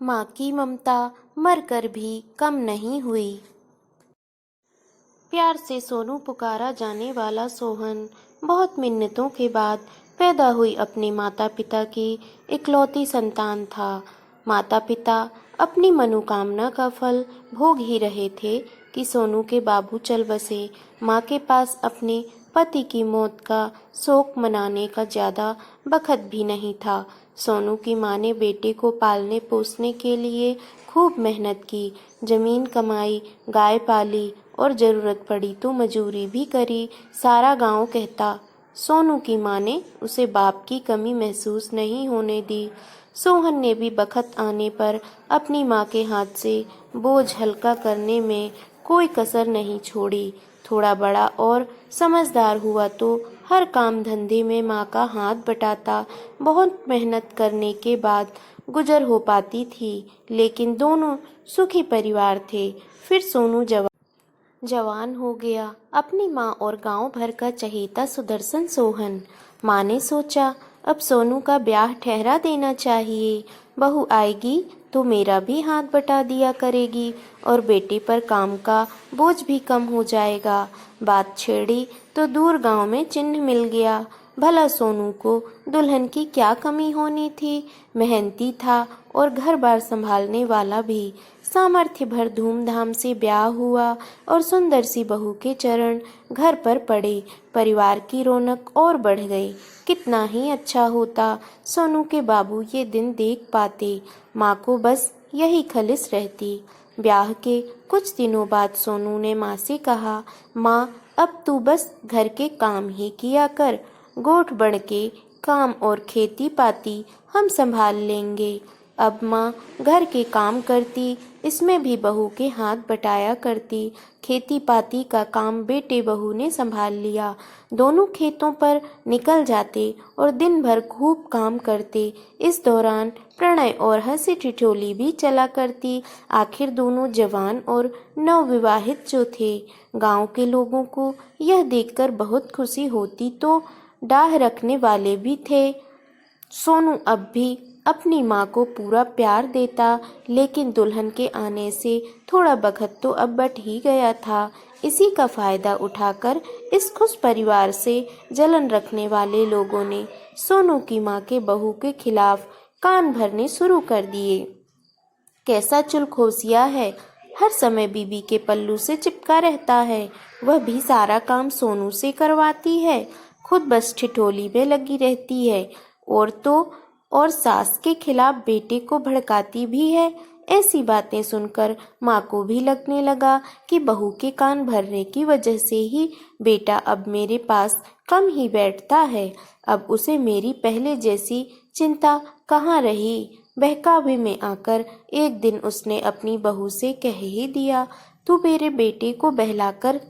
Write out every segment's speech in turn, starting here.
माँ की ममता मरकर भी कम नहीं हुई। प्यार से सोनू पुकारा जाने वाला सोहन बहुत मिन्नतों के बाद पैदा हुई अपने माता पिता की इकलौती संतान था। माता पिता अपनी मनोकामना का फल भोग ही रहे थे कि सोनू के बाबू चल बसे। माँ के पास अपने पति की मौत का शोक मनाने का ज़्यादा बखत भी नहीं था। सोनू की माँ ने बेटे को पालने पोसने के लिए खूब मेहनत की, जमीन कमाई, गाय पाली और ज़रूरत पड़ी तो मजूरी भी करी। सारा गांव कहता, सोनू की माँ ने उसे बाप की कमी महसूस नहीं होने दी। सोहन ने भी बखत आने पर अपनी माँ के हाथ से बोझ हल्का करने में कोई कसर नहीं छोड़ी। थोड़ा बड़ा और समझदार हुआ तो हर काम धंधे में माँ का हाथ बटाता। बहुत मेहनत करने के बाद गुजर हो पाती थी, लेकिन दोनों सुखी परिवार थे। फिर सोनू जवान हो गया, अपनी माँ और गांव भर का चहेता सुदर्शन सोहन। माँ ने सोचा, अब सोनू का ब्याह ठहरा देना चाहिए। बहू आएगी तो मेरा भी हाथ बटा दिया करेगी और बेटे पर काम का बोझ भी कम हो जाएगा। बात छेड़ी तो दूर गांव में चिन्ह मिल गया। भला सोनू को दुल्हन की क्या कमी होनी थी। मेहनती था और घर बार संभालने वाला भी। सामर्थ्य भर धूमधाम से ब्याह हुआ और सुंदर सी बहू के चरण घर पर पड़े। परिवार की रौनक और बढ़ गई। कितना ही अच्छा होता सोनू के बाबू ये दिन देख पाते। माँ को बस यही खलिश रहती। ब्याह के कुछ दिनों बाद सोनू ने माँ से कहा, माँ अब तू बस घर के काम ही किया कर। गोठ बढ़ के काम और खेती पाती हम संभाल लेंगे। अब माँ घर के काम करती, इसमें भी बहू के हाथ बटाया करती। खेती पाती का काम बेटे बहू ने संभाल लिया। दोनों खेतों पर निकल जाते और दिन भर खूब काम करते। इस दौरान प्रणय और हंसी ठिठोली भी चला करती। आखिर दोनों जवान और नवविवाहित जो थे। गांव के लोगों को यह देखकर बहुत खुशी होती तो डाह रखने वाले भी थे। सोनू अब भी अपनी माँ को पूरा प्यार देता, लेकिन दुल्हन के आने से थोड़ा बखत तो अब बट ही गया था। इसी का फायदा उठाकर इस खुश परिवार से जलन रखने वाले लोगों ने सोनू की माँ के बहू के खिलाफ कान भरने शुरू कर दिए। कैसा चुलखोसिया है, हर समय बीबी के पल्लू से चिपका रहता है। वह भी सारा काम सोनू से करवाती है, खुद बस ठिठोली में लगी रहती है और तो और सास के खिलाफ बेटे को भड़काती भी है। ऐसी बातें सुनकर माँ को भी लगने लगा कि बहू के कान भरने की वजह से ही बेटा अब मेरे पास कम ही बैठता है। अब उसे मेरी पहले जैसी चिंता कहाँ रही। बहकावे में आकर एक दिन उसने अपनी बहू से कह ही दिया, तू मेरे बेटे को बहलाकर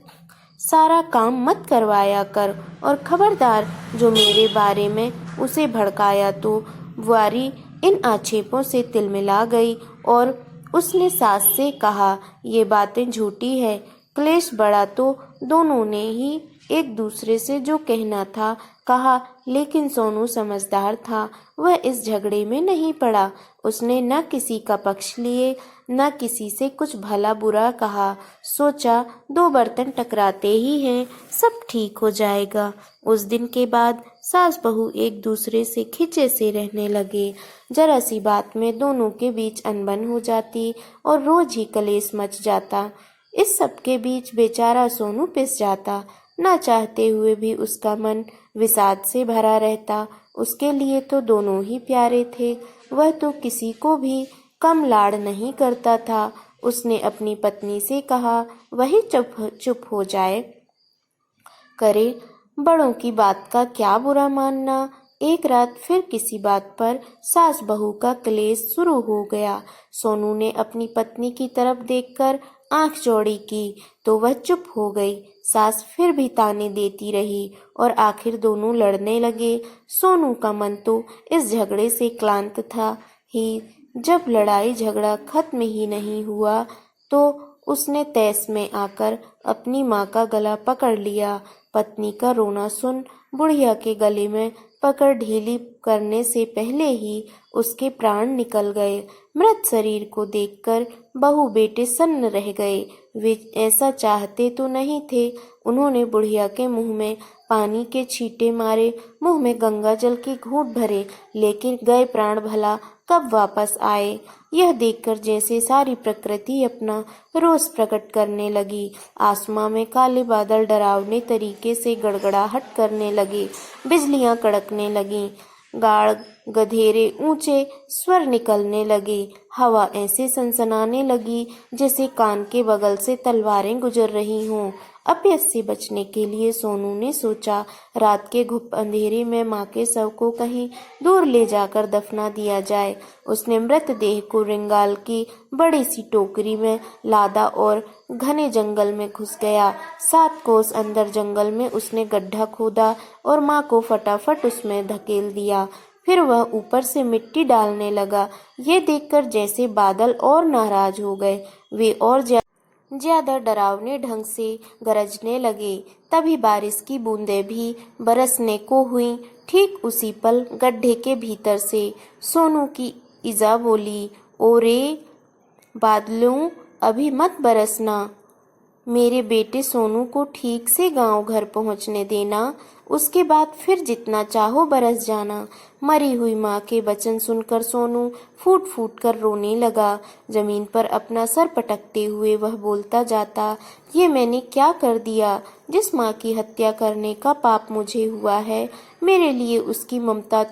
सारा काम मत करवाया कर और खबरदार जो मेरे बारे में उसे भड़काया तो। बुआरी इन आक्षेपों से तिलमिला गई और उसने सास से कहा, ये बातें झूठी है। क्लेश बढ़ा तो दोनों ने ही एक दूसरे से जो कहना था कहा, लेकिन सोनू समझदार था। वह इस झगड़े में नहीं पड़ा। उसने न किसी का पक्ष लिए न किसी से कुछ भला बुरा कहा। सोचा, दो बर्तन टकराते ही हैं, सब ठीक हो जाएगा। उस दिन के बाद सास बहू एक दूसरे से खिंचे से रहने लगे। जरा सी बात में दोनों के बीच अनबन हो जाती और रोज ही कलेश मच जाता। इस सब के बीच बेचारा सोनू पिस जाता। ना चाहते हुए भी उसका मन विषाद से भरा रहता। उसके लिए तो दोनों ही प्यारे थे। वह तो किसी को भी कम लाड़ नहीं करता था। उसने अपनी पत्नी से कहा, वही चुप हो जाए करे, बड़ों की बात का क्या बुरा मानना। एक रात फिर किसी बात पर सास बहू का क्लेश शुरू हो गया। सोनू ने अपनी पत्नी की तरफ देखकर आंख चौड़ी की तो वह चुप हो गई। सास फिर भी ताने देती रही और आखिर दोनों लड़ने लगे। सोनू का मन तो इस झगड़े से क्लांत था ही। जब लड़ाई झगड़ा खत्म ही नहीं हुआ तो उसने तैस में आकर अपनी माँ का गला पकड़ लिया। पत्नी का रोना सुन बुढ़िया के गले में पकड़ ढीली करने से पहले ही उसके प्राण निकल गए। मृत शरीर को देखकर बहू बेटे सन्न रह गए। वे ऐसा चाहते तो नहीं थे। उन्होंने बुढ़िया के मुंह में पानी के छींटे मारे, मुंह में गंगा जल के घूंट भरे, लेकिन गए प्राण भला कब वापस आए। यह देखकर जैसे सारी प्रकृति अपना रोष प्रकट करने लगी। आसमां में काले बादल डरावने तरीके से गड़गड़ाहट करने लगे, बिजलियां कड़कने लगीं, गाढ़ गधेरे ऊंचे स्वर निकलने लगे, हवा ऐसे सनसनाने लगी जैसे कान के बगल से तलवारें गुजर रही हों। अपियत से बचने के लिए सोनू ने सोचा, रात के घुप अंधेरे में माँ के शव को कहीं दूर ले जाकर दफना दिया जाए। उसने मृतदेह को रिंगाल की बड़ी सी टोकरी में लादा और घने जंगल में घुस गया। 7 कोस अंदर जंगल में उसने गड्ढा खोदा और माँ को फटाफट उसमें धकेल दिया। फिर वह ऊपर से मिट्टी डालने लगा। ये देखकर जैसे बादल और नाराज हो गए। वे और ज्यादा डरावने ढंग से गरजने लगे। तभी बारिश की बूंदें भी बरसने को हुईं। ठीक उसी पल गड्ढे के भीतर से सोनू की इजा बोली, ओरे बादलों, अभी मत बरसना। मेरे बेटे सोनू को ठीक से गांव घर पहुंचने देना, उसके बाद फिर जितना चाहो बरस जाना। मरी हुई माँ के वचन सुनकर सोनू फूट फूट कर रोने लगा। जमीन पर अपना सर पटकते हुए वह बोलता जाता, ये मैंने क्या कर दिया? जिस माँ की हत्या करने का पाप मुझे हुआ है, मेरे लिए उसकी ममता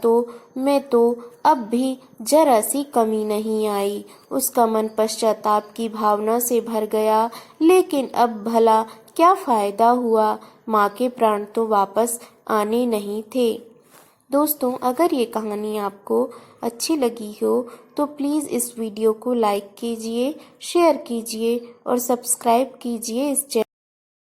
में तो अब भी जरा सी कमी नहीं आई। उसका मन पश्चाताप की भावना से भर गया। लेकिन अब भला क्या फायदा हुआ? माँ के प्राण तो वापस आने नहीं थे। दोस्तों, अगर ये कहानी आपको अच्छी लगी हो तो प्लीज़ इस वीडियो को लाइक कीजिए, शेयर कीजिए और सब्सक्राइब कीजिए इस चैनल।